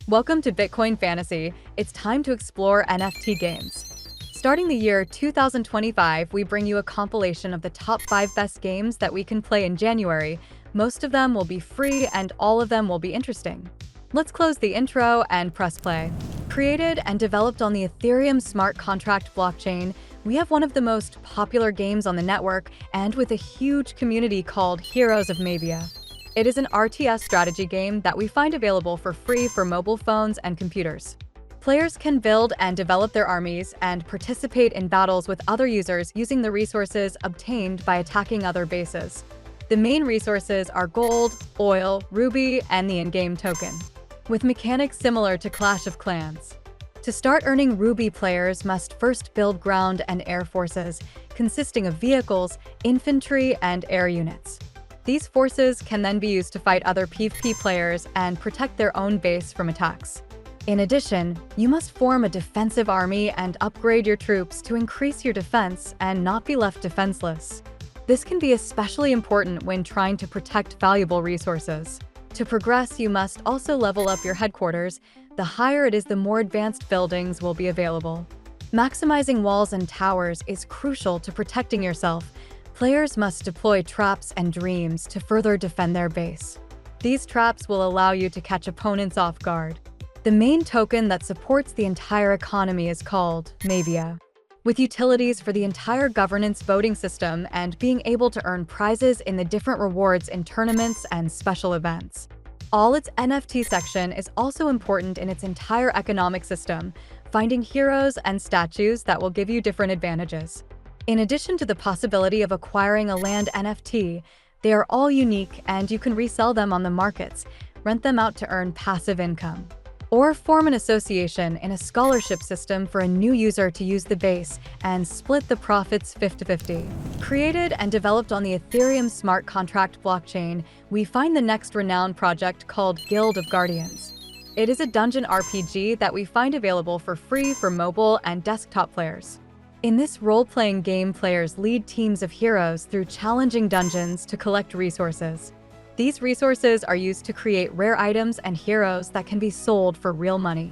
Welcome to Bitcoin Fantasy. It's time to explore NFT games. Starting the year 2025, we bring you a compilation of the top 5 best games that we can play in January. Most of them will be free and all of them will be interesting. Let's close the intro and press play. Created and developed on the Ethereum smart contract blockchain, we have one of the most popular games on the network and with a huge community called Heroes of Mavia. It is an RTS strategy game that we find available for free for mobile phones and computers. Players can build and develop their armies and participate in battles with other users using the resources obtained by attacking other bases. The main resources are gold, oil, ruby, and the in-game token, with mechanics similar to Clash of Clans. To start earning ruby, players must first build ground and air forces, consisting of vehicles, infantry, and air units. These forces can then be used to fight other PvP players and protect their own base from attacks. In addition, you must form a defensive army and upgrade your troops to increase your defense and not be left defenseless. This can be especially important when trying to protect valuable resources. To progress, you must also level up your headquarters. The higher it is, the more advanced buildings will be available. Maximizing walls and towers is crucial to protecting yourself. Players must deploy traps and dreams to further defend their base. These traps will allow you to catch opponents off guard. The main token that supports the entire economy is called Mavia, with utilities for the entire governance voting system and being able to earn prizes in the different rewards in tournaments and special events. All its NFT section is also important in its entire economic system, finding heroes and statues that will give you different advantages. In addition to the possibility of acquiring a land NFT, they are all unique and you can resell them on the markets, rent them out to earn passive income, or form an association in a scholarship system for a new user to use the base and split the profits 50-50. Created and developed on the Ethereum smart contract blockchain, we find the next renowned project called Guild of Guardians. It is a dungeon RPG that we find available for free for mobile and desktop players. In this role-playing game, players lead teams of heroes through challenging dungeons to collect resources. These resources are used to create rare items and heroes that can be sold for real money.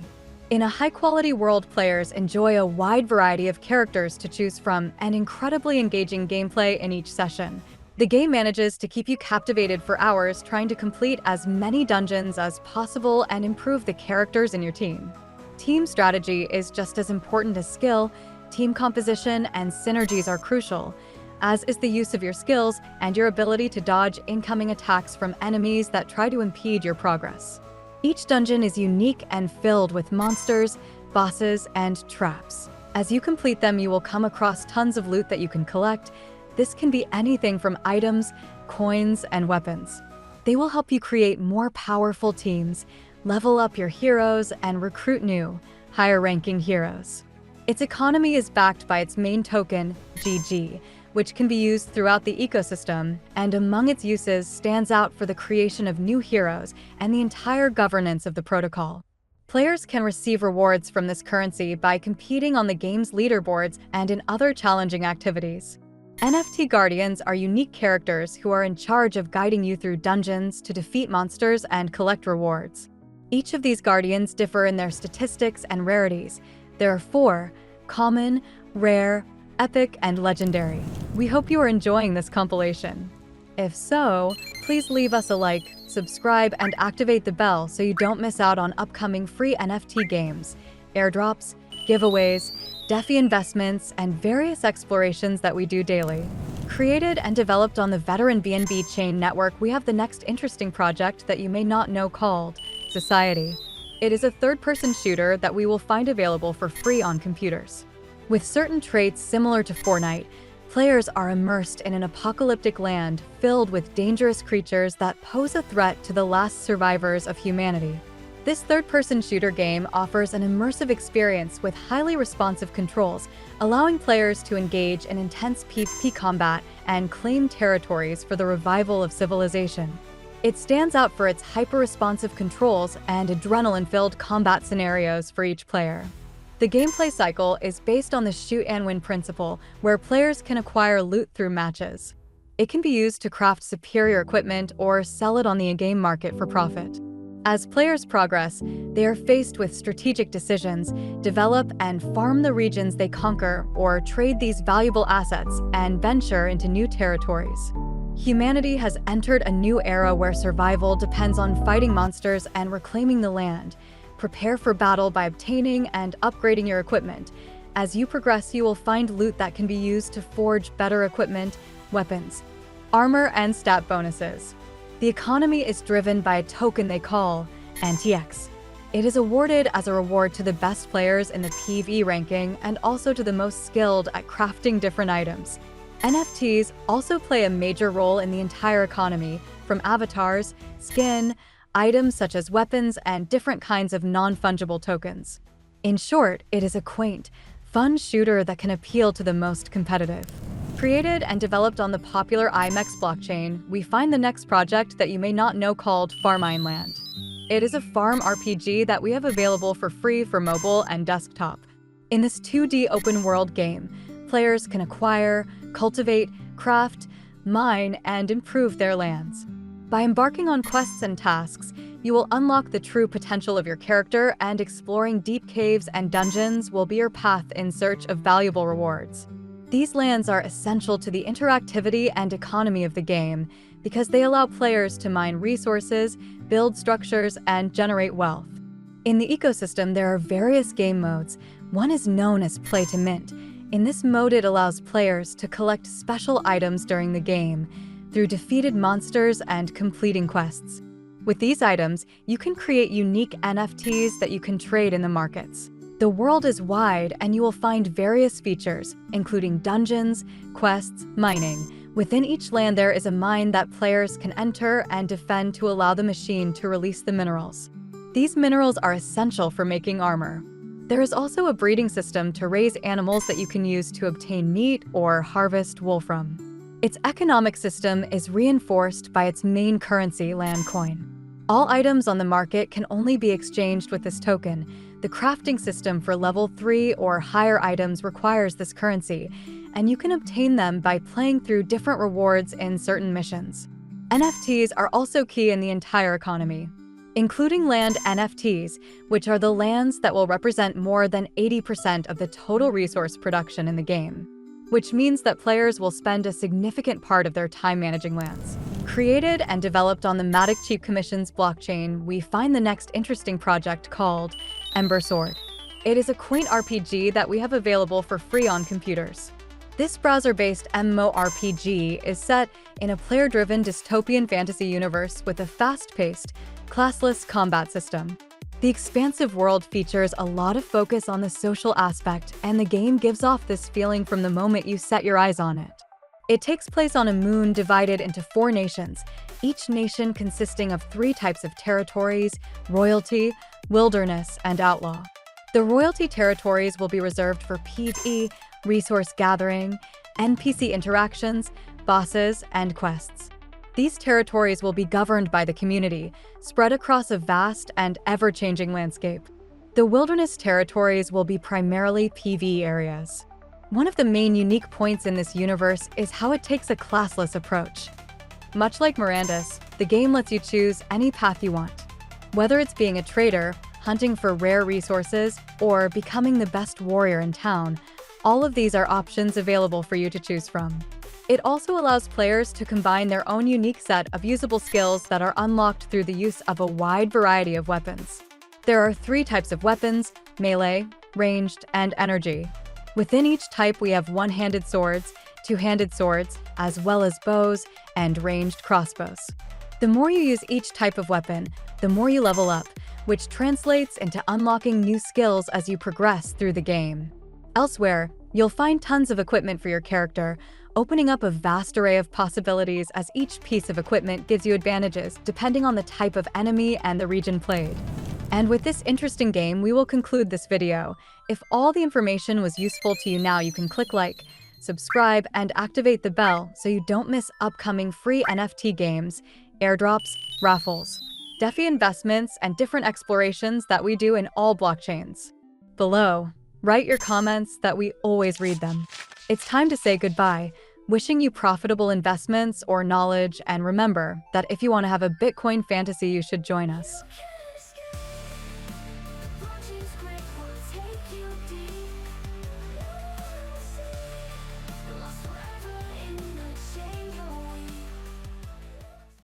In a high-quality world, players enjoy a wide variety of characters to choose from and incredibly engaging gameplay in each session. The game manages to keep you captivated for hours, trying to complete as many dungeons as possible and improve the characters in your team. Team strategy is just as important as skill. Team composition and synergies are crucial, as is the use of your skills and your ability to dodge incoming attacks from enemies that try to impede your progress. Each dungeon is unique and filled with monsters, bosses, and traps. As you complete them, you will come across tons of loot that you can collect. This can be anything from items, coins, and weapons. They will help you create more powerful teams, level up your heroes, and recruit new, higher-ranking heroes. Its economy is backed by its main token, GG, which can be used throughout the ecosystem, and among its uses stands out for the creation of new heroes and the entire governance of the protocol. Players can receive rewards from this currency by competing on the game's leaderboards and in other challenging activities. NFT Guardians are unique characters who are in charge of guiding you through dungeons to defeat monsters and collect rewards. Each of these Guardians differ in their statistics and rarities. There are 4: common, rare, epic, and legendary. We hope you are enjoying this compilation. If so, please leave us a like, subscribe, and activate the bell so you don't miss out on upcoming free NFT games, airdrops, giveaways, DeFi investments, and various explorations that we do daily. Created and developed on the veteran BNB chain network, we have the next interesting project that you may not know called Xociety. It is a third-person shooter that we will find available for free on computers. With certain traits similar to Fortnite, players are immersed in an apocalyptic land filled with dangerous creatures that pose a threat to the last survivors of humanity. This third-person shooter game offers an immersive experience with highly responsive controls, allowing players to engage in intense PvP combat and claim territories for the revival of civilization. It stands out for its hyper-responsive controls and adrenaline-filled combat scenarios for each player. The gameplay cycle is based on the shoot-and-win principle, where players can acquire loot through matches. It can be used to craft superior equipment or sell it on the in-game market for profit. As players progress, they are faced with strategic decisions, develop and farm the regions they conquer, or trade these valuable assets and venture into new territories. Humanity has entered a new era where survival depends on fighting monsters and reclaiming the land. Prepare for battle by obtaining and upgrading your equipment. As you progress, you will find loot that can be used to forge better equipment, weapons, armor, and stat bonuses. The economy is driven by a token they call NTX. It is awarded as a reward to the best players in the PvE ranking and also to the most skilled at crafting different items. NFTs also play a major role in the entire economy, from avatars, skin, items such as weapons, and different kinds of non-fungible tokens. In short, it is a quaint, fun shooter that can appeal to the most competitive. Created and developed on the popular IMX blockchain, we find the next project that you may not know called Farmine Land. It is a farm RPG that we have available for free for mobile and desktop. In this 2D open-world game, players can acquire, cultivate, craft, mine, and improve their lands. By embarking on quests and tasks, you will unlock the true potential of your character, and exploring deep caves and dungeons will be your path in search of valuable rewards. These lands are essential to the interactivity and economy of the game because they allow players to mine resources, build structures, and generate wealth. In the ecosystem, there are various game modes. One is known as Play to Mint. In this mode, it allows players to collect special items during the game through defeated monsters and completing quests. With these items, you can create unique NFTs that you can trade in the markets. The world is wide, and you will find various features, including dungeons, quests, mining. Within each land, there is a mine that players can enter and defend to allow the machine to release the minerals. These minerals are essential for making armor. There is also a breeding system to raise animals that you can use to obtain meat or harvest wool from. Its economic system is reinforced by its main currency, land coin. All items on the market can only be exchanged with this token. The crafting system for level 3 or higher items requires this currency, and you can obtain them by playing through different rewards in certain missions. NFTs are also key in the entire economy, including land NFTs, which are the lands that will represent more than 80% of the total resource production in the game, which means that players will spend a significant part of their time managing lands. Created and developed on the MATIC Cheap Commissions blockchain, we find the next interesting project called Ember. It is a quaint RPG that we have available for free on computers. This browser-based MMORPG is set in a player-driven dystopian fantasy universe with a fast-paced, classless combat system. The expansive world features a lot of focus on the social aspect, and the game gives off this feeling from the moment you set your eyes on it. It takes place on a moon divided into 4 nations, each nation consisting of 3 types of territories: royalty, wilderness, and outlaw. The royalty territories will be reserved for PvE, resource gathering, NPC interactions, bosses, and quests. These territories will be governed by the community, spread across a vast and ever-changing landscape. The wilderness territories will be primarily PvE areas. One of the main unique points in this universe is how it takes a classless approach. Much like Mirandus, the game lets you choose any path you want. Whether it's being a trader, hunting for rare resources, or becoming the best warrior in town, all of these are options available for you to choose from. It also allows players to combine their own unique set of usable skills that are unlocked through the use of a wide variety of weapons. There are 3 types of weapons: melee, ranged, and energy. Within each type, we have one-handed swords, two-handed swords, as well as bows and ranged crossbows. The more you use each type of weapon, the more you level up, which translates into unlocking new skills as you progress through the game. Elsewhere, you'll find tons of equipment for your character, opening up a vast array of possibilities as each piece of equipment gives you advantages depending on the type of enemy and the region played. And with this interesting game, we will conclude this video. If all the information was useful to you now, you can click like, subscribe, and activate the bell so you don't miss upcoming free NFT games, airdrops, raffles, DeFi investments, and different explorations that we do in all blockchains. Below, write your comments that we always read them. It's time to say goodbye, wishing you profitable investments or knowledge, and remember that if you want to have a Bitcoin fantasy, you should join us.